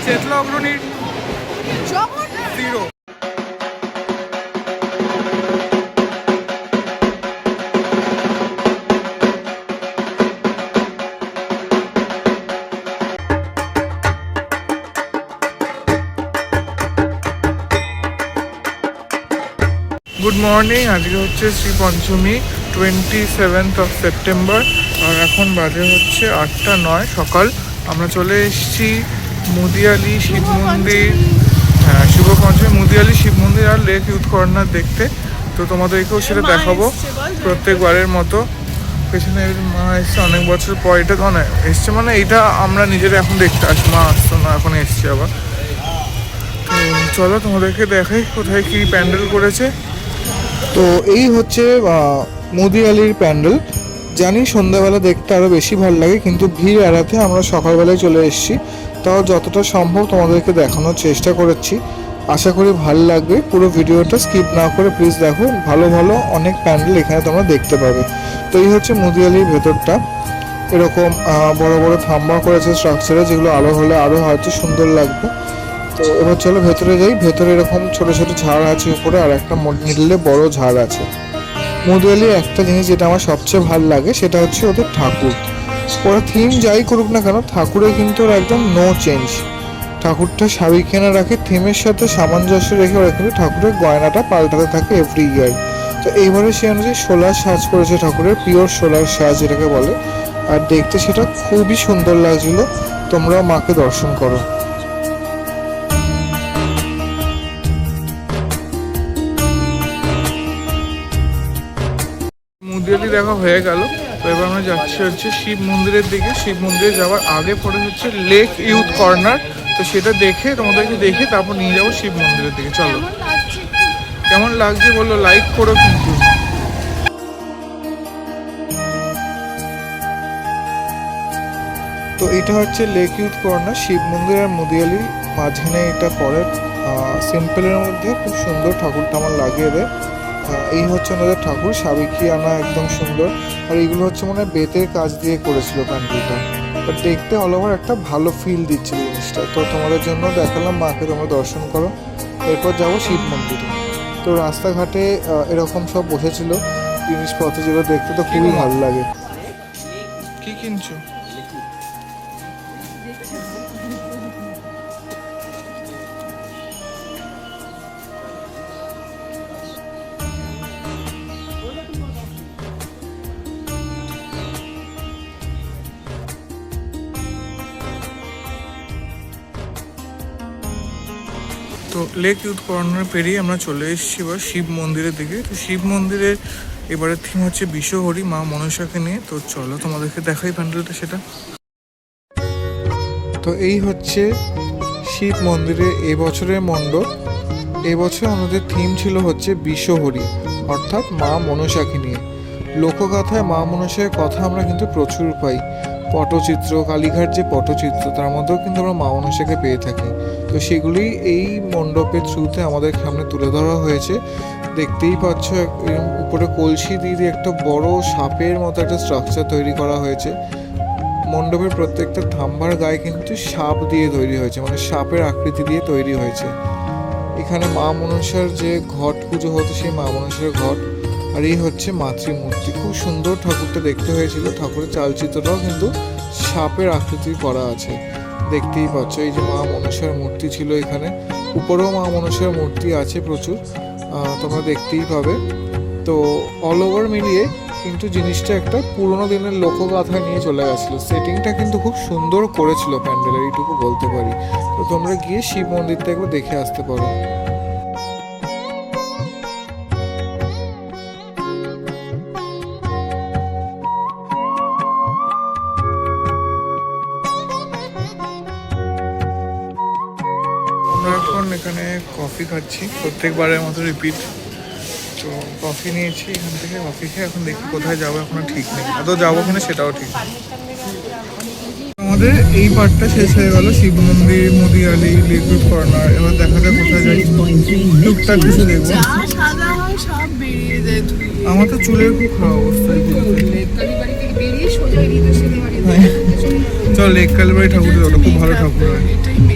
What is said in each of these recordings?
চেতলা অগ্রণীর zero. Good morning, আজকে হচ্ছে শ্রী পঞ্চমী 27 সেপ্টেম্বর আর এখন বাজে হচ্ছে 8:09 সকাল। আমরা চলে এসেছি মুদিয়ালি শিব মন্দির, হ্যাঁ শুভ পঞ্চমী মুদিয়ালি শিব মন্দির আর লেক ইউথ কর্নার দেখতে। তো তোমাদেরকেও সেটা দেখাবো প্রত্যেকবারের মতো। পেছনে মা এসছে অনেক বছর পর, এটা তো না এসছে মানে এইটা আমরা নিজেরা এখন দেখতে আসি, মা আসতো না এখন এসছে আবার। তো চলো তোমাদেরকে দেখাই কোথায় কী প্যান্ডেল করেছে। তো এই হচ্ছে মুদিয়ালির প্যান্ডেল। জানি সন্ধ্যাবেলা দেখতে আরও বেশি ভালো লাগে, কিন্তু ভিড় এড়াতে আমরা সকালবেলায় চলে এসেছি। তাও যতটা সম্ভব তোমাদেরকে দেখানোর চেষ্টা করেছি, আশা করি ভালো লাগবে। পুরো ভিডিওটা স্কিপ না করে প্লিজ দেখো, ভালো ভালো অনেক প্যান্ডেল এখানে তোমরা দেখতে পাবে। তো এই হচ্ছে মুদিয়ালির ভেতরটা, এরকম বড় বড় থাম্বা করেছে স্ট্রাকচারে, যেগুলো আলো হলে আরও হয়তো সুন্দর লাগবে। তো এবার চলো ভেতরে যাই। ভেতরে এরকম ছোট ছোট ঝাড় আছে উপরে, আর একটা মিডলে বড় ঝাড় আছে। মুদিয়ালির একটা জিনিস যেটা আমার সবচেয়ে ভালো লাগে সেটা হচ্ছে ওদের ঠাকুর। ওরা থিম যাই করুক না কেন, ঠাকুরে কিন্তু ওরা একদম নো চেঞ্জ। ঠাকুরটা সাবিকেনা রাখে, থিমের সাথে সামঞ্জস্য রেখে ওরা কিন্তু ঠাকুরের গয়নাটা পাল্টাতে থাকে এভরি ইয়ার। তো এইবারে সে অনুযায়ী সোলার সাজ করেছে ঠাকুরের, পিওর সোলার সাজ এটাকে বলে। আর দেখতে সেটা খুবই সুন্দর লাগছিল। তোমরাও মাকে দর্শন করো। মুদিয়ালি দেখা হয়ে গেল। তো এবার আমরা যাচ্ছি হচ্ছে শিব মন্দিরের দিকে। শিব মন্দিরে যাওয়ার আগে পরে হচ্ছে লেক ইউথ কর্নার, তো সেটা দেখে তোমাদেরকে দেখে তারপর নিয়ে যাবো শিব মন্দিরের দিকে। চলো কেমন লাগছে বলো, লাইক করো কিন্তু। তো এটা হচ্ছে লেক ইউথ কর্নার, শিব মন্দির আর মুদিয়ালির মাঝখানে এটা পড়ে। সিম্পলের মধ্যে খুব সুন্দর ঠাকুরটা আমার লাগিয়ে দেয়। এই হচ্ছে ওনাদের ঠাকুর, সাবেকি আনা, একদম সুন্দর। আর এইগুলো হচ্ছে মনে হয় বেতের কাজ দিয়ে করেছিল প্যান্ডেলটা, বাট দেখতে অল ওভার একটা ভালো ফিল দিচ্ছিল জিনিসটা। তো তোমাদের জন্য দেখালাম, মাকে তোমরা দর্শন করো। এরপর যাবো শিব মন্দিরে। তো রাস্তাঘাটে এরকম সব বসেছিল জিনিসপত্র, যেগুলো দেখতে তো খুবই ভালো লাগে। কি কিনছো? তো লেক ইউথ কর্নার পেরিয়ে আমরা চলে এসেছি এবার শিব মন্দিরের দিকে। তো শিব মন্দিরের এবারের থিম হচ্ছে বিশ্বহরি, মা মনসাকে নিয়ে। তো চলো তোমাদেরকে দেখাই প্যান্ডেলটা সেটা। তো এই হচ্ছে শিব মন্দিরে এবছরের মণ্ডপ। এবছর আমাদের থিম ছিল হচ্ছে বিশ্বহরি, অর্থাৎ মা মনসাকে নিয়ে। লোকগাথায় মা মনসার কথা আমরা কিন্তু প্রচুর পাই। পটচিত্র, কালীঘাট যে পটচিত্র, তার মধ্যেও কিন্তু আমরা মা মনসাকে পেয়ে থাকি। তো সেগুলি এই মণ্ডপের থ্রুতে আমাদের সামনে তুলে ধরা হয়েছে। দেখতেই পাচ্ছ উপরে কলসি দিয়ে একটা বড় সাপের মতো একটা স্ট্রাকচার তৈরি করা হয়েছে। মণ্ডপের প্রত্যেকটা থাম্বার গায়ে কিন্তু সাপ দিয়ে তৈরি হয়েছে, মানে সাপের আকৃতি দিয়ে তৈরি হয়েছে। এখানে মা মনসার যে ঘট পুজো হতো, সেই মা মনসার ঘট। আর এই হচ্ছে মাতৃমূর্তি, খুব সুন্দর ঠাকুরটা দেখতে হয়েছিল। ঠাকুরের চালচিত্রটাও কিন্তু সাপের আকৃতি করা আছে, দেখতেই পাচ্ছ। এই যে মা মনসার মূর্তি ছিল এখানে, উপরেও মা মনসার মূর্তি আছে প্রচুর, তোমরা দেখতেই পাবে। তো অল ওভার মিলিয়ে কিন্তু জিনিসটা একটা পুরোনো দিনের লোকগাথা নিয়ে চলে গেছিলো। সেটিংটা কিন্তু খুব সুন্দর করেছিল প্যান্ডেলের, এইটুকু বলতে পারি। তো তোমরা গিয়ে শিব মন্দিরটা একবার দেখে আসতে পারো। আমরা এখন এখানে কফি খাচ্ছি, প্রত্যেকবারের মতো রিপিট। তো কফি নিয়েছি এখান থেকে, কফি খেয়ে এখন দেখি কোথায় যাবো, এখনো ঠিক নেই। আদৌ যাবো কিনা সেটাও ঠিক নেই। আমাদের এই পার্টটা শেষ হয়ে গেল, শিব মন্দির, মুদিয়ালি, লেক ইউথ কর্নার। এবার দেখা যাক কোথায় যাই, টুকটাক কিছু দেখবো। আমার তো চুলের খুব খারাপ অবস্থা। চল লেক কালীবাড়ি ঠাকুর, খুব ভালো ঠাকুর হয়।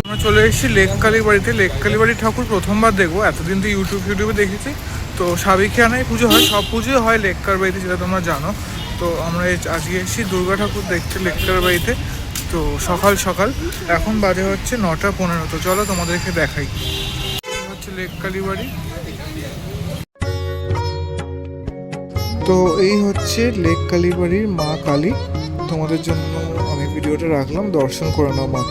আমরা আমরা চলে এসেছি লেক কালীবাড়িতে। লেক কালীবাড়ি ঠাকুর প্রথমবার দেখবো, এতদিন তো ইউটিউবে দেখেছি। তো সাবেকিয়ানায় পুজো হয়, সব পুজোই হয় লেক কালীবাড়িতে, যেটা তোমরা জানো। তো আমরা আজকে এসেছি দুর্গা ঠাকুর দেখতে লেক কালীবাড়িতে। তো সকাল সকাল এখন বাজে হচ্ছে 9:15। তো চলো তোমাদেরকে দেখাই। হচ্ছে লেক কালীবাড়ি। তো এই হচ্ছে লেক কালীবাড়ির মা কালী। তোমাদের জন্য আমি ভিডিওটা রাখলাম, দর্শন করে নাও মা।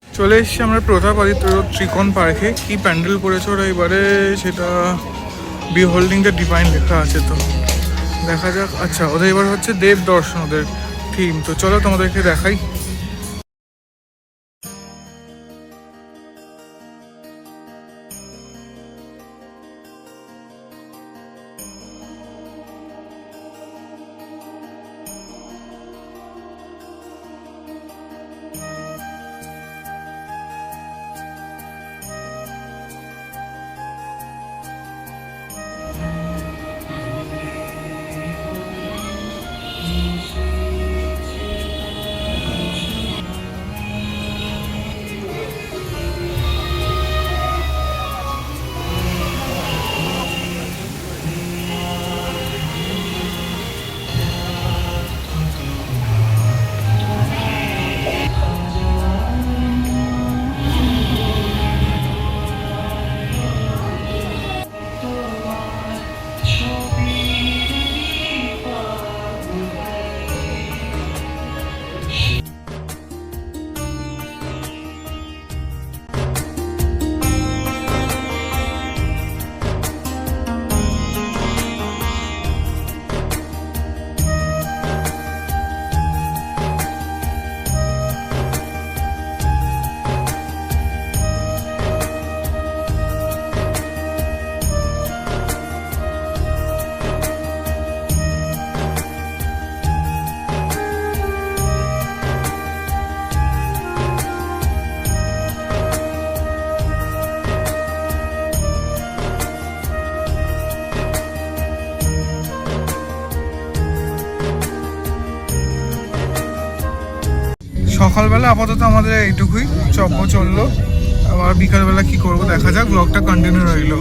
চলে এসেছি আমরা প্রতাপাদিত্য ত্রিকোণ পার্কে। কি প্যান্ডেল করেছে ওরা এবারে, সেটা বিহোল্ডিং দ্য ডিভাইন লেখা আছে। তো দেখা যাক। আচ্ছা, ওদের এবার হচ্ছে দেব দর্শন ওদের থিম। তো চলো তোমাদেরকে দেখাই। সকালবেলা আপাতত আমাদের এইটুকুই চললো। আবার বিকালবেলা কি করবো দেখা যাক, ব্লগটা কন্টিনিউ রইলো।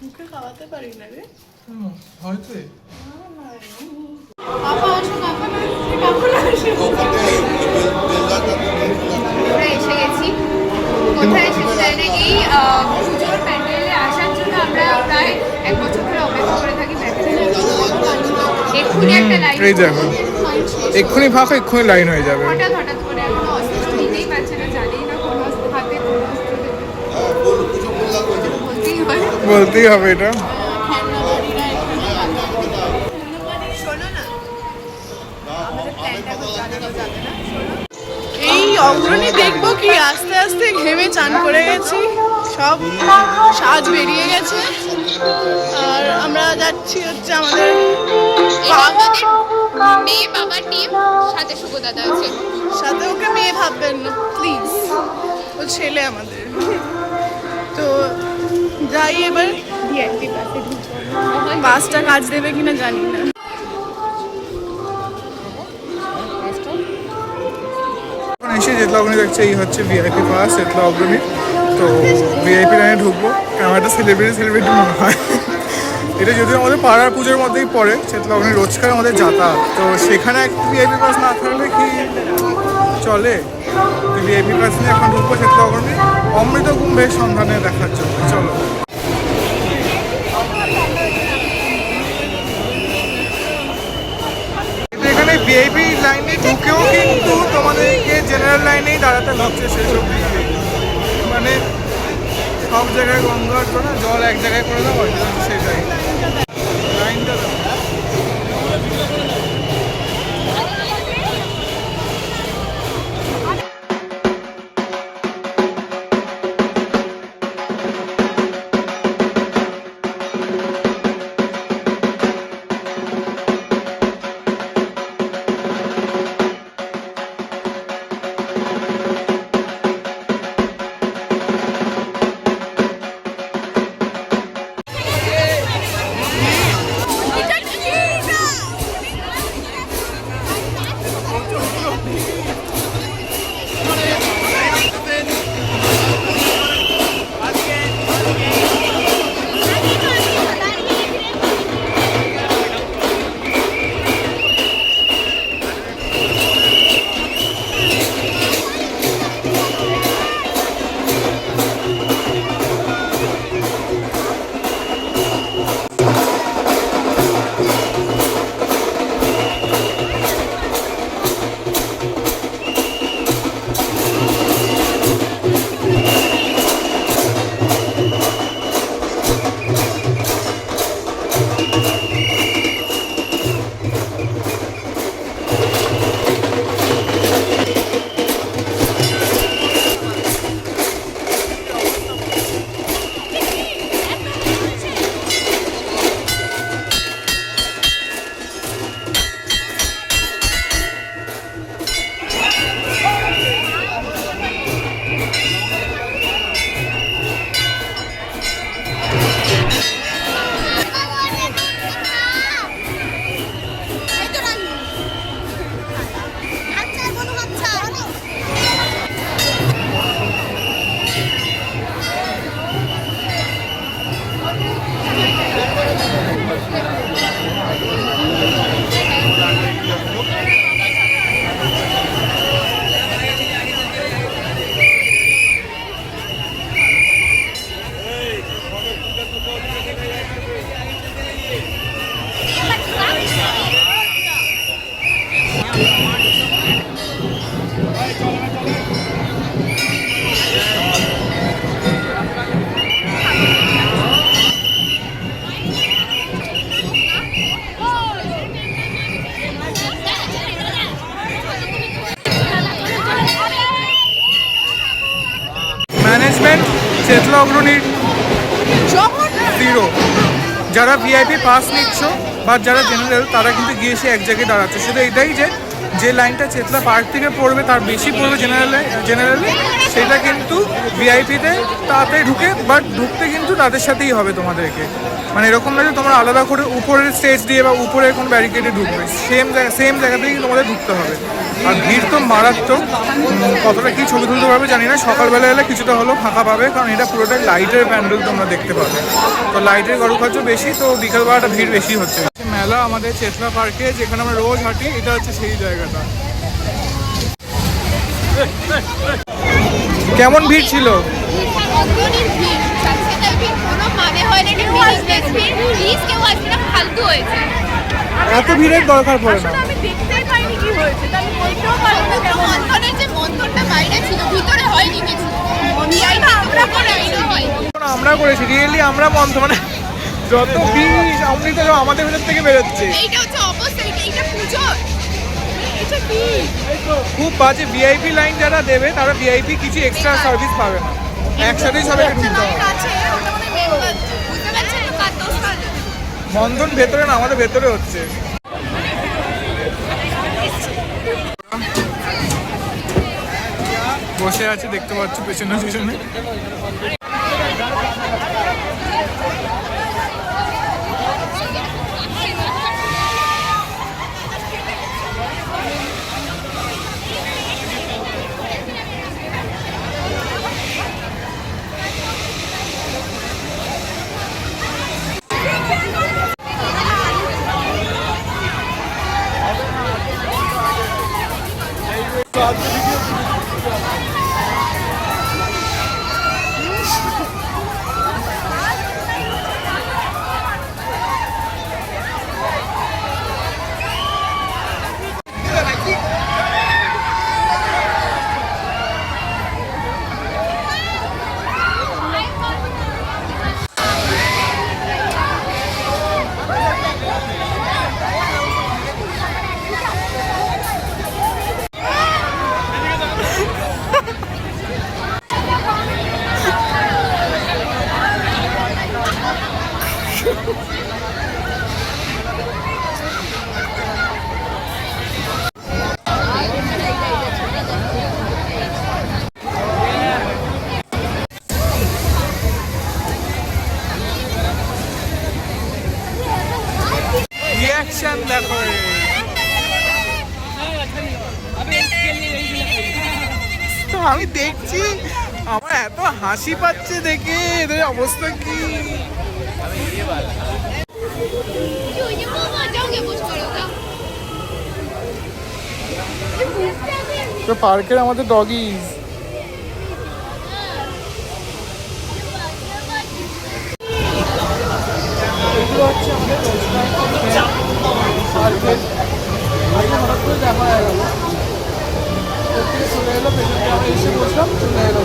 মুখে খাওয়াতে পারি না রে। হয়তো আমরা এসে গেছি। কোথায় এসেছি জানি না। এই পুজোর প্যান্ডেলে আসার জন্য আমরা প্রায় 1 বছর ধরে অপেক্ষা করে থাকি। এক্ষুনি একটা লাইন, এক্ষুনি ফাঁকা, এক্ষুনি লাইন হয়ে যাবে। হঠাৎ হঠাৎ করে এখনো অস্ত্র নিতেই পারছে না, জানেই না কোন হাতে কোন অস্ত্র বলতেই হবে এটা। শোনো না, আমাদের প্ল্যানটা জানানো যাবে না। এই অগ্রণী দেখবো কি আস্তে আস্তে ঘেমে চান করে গেছি, সব সাজ বেরিয়ে গেছে। আর আমরা যাচ্ছি হচ্ছে আমাদের মেয়ে বাবার টিম, সাথে শুভ দাদা আছে। সাথে। ওকে মেয়ে ভাববেন না প্লিজ, ও ছেলে আমাদের। তো যাই এবার, ভিআইপি বাসে ঢুকবো। বাসটা কাজ দেবে কিনা জানি না। এসে যেতলা অগ্নি দেখছে, এই হচ্ছে ভিআইপি পাস যেতলা অগ্নি। তো ভিআইপি লাইনে ঢুকবো, কেমন একটা সেলিব্রিটি মনে হয়। এটা যদিও আমাদের পাড়ার পুজোর মধ্যেই পড়ে, যেতলা অগ্নি রোজকার আমাদের যাতায়াত। তো সেখানে একটা ভিআইপি পাস না থাকলে কি চলে? ভিআইপি পাস নিয়ে এখন ঢুকবো যেতলা অগ্নি অমৃত কুম্ভের সন্ধানে দেখার জন্য। চলো। লাইনে ঢুকেও কিন্তু তোমাদেরকে জেনারেল লাইনেই দাঁড়াতে হচ্ছে সেসব দিকে। মানে সব জায়গায় গঙ্গার না জল এক জায়গায় করে দেওয়া হয় সেটাই লাইনটা দাও। ম্যানেজমেন্ট চেতলা অগ্রণীর জিরো। যারা ভিআইপি পাস নিচ্ছ বা যারা জেনারেল তারা কিন্তু গিয়ে সে এক জায়গায় দাঁড়াচ্ছে। শুধু এটাই যে লাইনটা চেতলা পার্ক থেকে পড়বে তার বেশি পড়বে জেনারেলে সেটা কিন্তু ভিআইপিতে তাড়াতাড়ি ঢুকে, বাট ঢুকতে কিন্তু তাদের সাথেই হবে তোমাদেরকে। মানে এরকম না যে তোমরা আলাদা করে উপরের স্টেজ দিয়ে বা উপরের কোনো ব্যারিকেডে ঢুকবে, সেম জায়গাতেই তোমাদের ঢুকতে হবে। আর ভিড় তো মারাত্মক, কতটা কি ছবি তুলতে পারবে জানি না। সকালবেলা এলে কিছুটা হলেও ফাঁকা পাবে, কারণ এটা পুরোটাই লাইটের প্যান্ডেল তোমরা দেখতে পাবে। তো লাইটের কারুকার্য বেশি, তো বিকালবেলাটা ভিড় বেশি হচ্ছে। মেলা আমাদের চেতলা পার্কে যেখানে আমরা রোজ হাঁটি, এটা হচ্ছে সেই জায়গাটা। কেমন ভিড় ছিল? এত ভিড়ের দরকার পড়ে না। আমি দেখতেই পাইনি কি হয়েছে, তাই আমি বলতেও পারবো না কেমন। মন্থনের যে মন্থনটা বাইরে ছিল, ভিতরে হয়নি কিছু। আমরা করেছি রিয়েলি, আমরা মন্থ মানে যত বিষ অমৃত আমাদের ভেতর থেকে বেরোচ্ছে। এইটা হচ্ছে অবশ্যই, এইটা পুজো। এটা কি খুব বাজে। ভিআইপি লাইন যারা দেবে তারা ভিআইপি কিছু এক্সট্রা সার্ভিস পাবে না, একসাথেই সবাইকে ঢুকতে হবে। বন্ধন ভেতরে না, আমাদের ভেতরে হচ্ছে। বসে আছে দেখতে পাচ্ছ পেছনে পেছনে। আমি দেখছি, আমার এত হাসি পাচ্ছে দেখে, এদের অবস্থা কি। তো পার্কের আমাদের ডগিজ দেখা হয়ে গেল, চলে এলো পেছনে, আমরা এসে বসলাম, চলে এলো।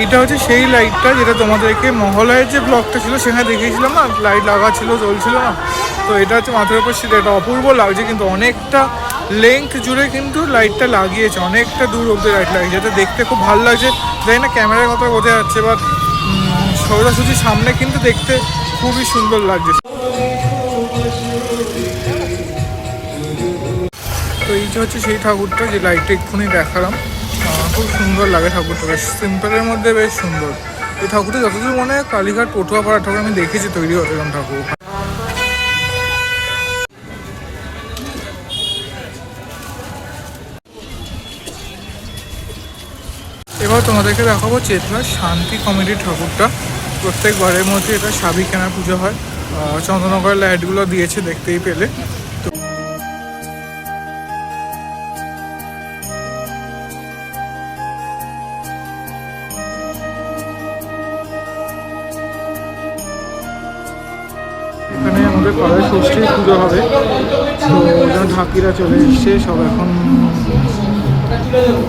এইটা হচ্ছে সেই লাইটটা যেটা তোমাদেরকে মহলায়ের যে ব্লগটা ছিল সেখানে দেখিয়েছিলাম না, লাইট লাগা ছিল, জ্বলছিল না। তো এটা হচ্ছে মাথার উপর সেটা, এটা অপূর্ব লাগছে, কিন্তু অনেকটা লেন্থ জুড়ে কিন্তু লাইটটা লাগিয়েছে, অনেকটা দূর অব্দি লাইট লাগিয়েছে, যেটা দেখতে খুব ভালো লাগছে। জানি না ক্যামেরার কথা বোঝা যাচ্ছে, বা সোজাসুজি সামনে কিন্তু দেখতে খুবই সুন্দর লাগছে। তো এই যে হচ্ছে সেই ঠাকুরটা, যে লাইটটা এক্ষুনি দেখালাম, খুব সুন্দর লাগে ঠাকুরটা, বেশ সিম্পলের মধ্যে বেশ সুন্দর। এই ঠাকুরটা যতদূর মনে হয় কালীঘাট পটুয়াপাড়া ঠাকুর আমি দেখেছি তৈরি হতে, এরকম ঠাকুর। এবার তোমাদেরকে দেখাবো চেতলার শান্তি কমিটির ঠাকুরটা। প্রত্যেকবারের মধ্যে এটা সাবিকেনা পুজো হয়, চন্দ্রনগরের লাইটগুলো দিয়েছে দেখতেই পেলে। এখানে আমাদের পাড়ায় ষষ্ঠীর পুজো হবে, তো ওরা ঢাকিরা চলে এসছে, সব এখন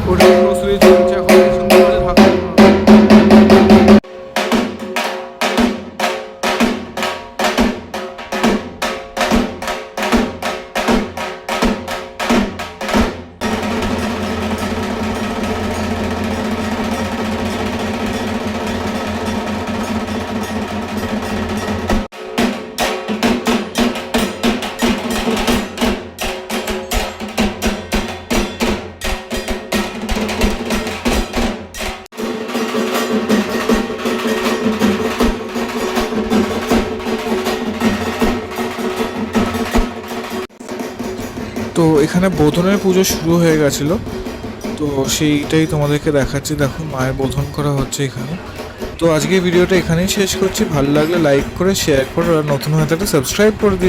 প্রস্তুতি চলছে, এখন সুন্দর করে ঢাকা। তো এখানে বোধনের পুজো শুরু হয়ে গেছিলো, তো সেইটাই তোমাদেরকে দেখাচ্ছি। দেখো মায়ের বোধন করা হচ্ছে এখানে। তো আজকে ভিডিওটা এখানেই শেষ করছি। ভালো লাগলে লাইক করে শেয়ার করে, আর নতুন হয়ে থাকলে সাবস্ক্রাইব করে দিও।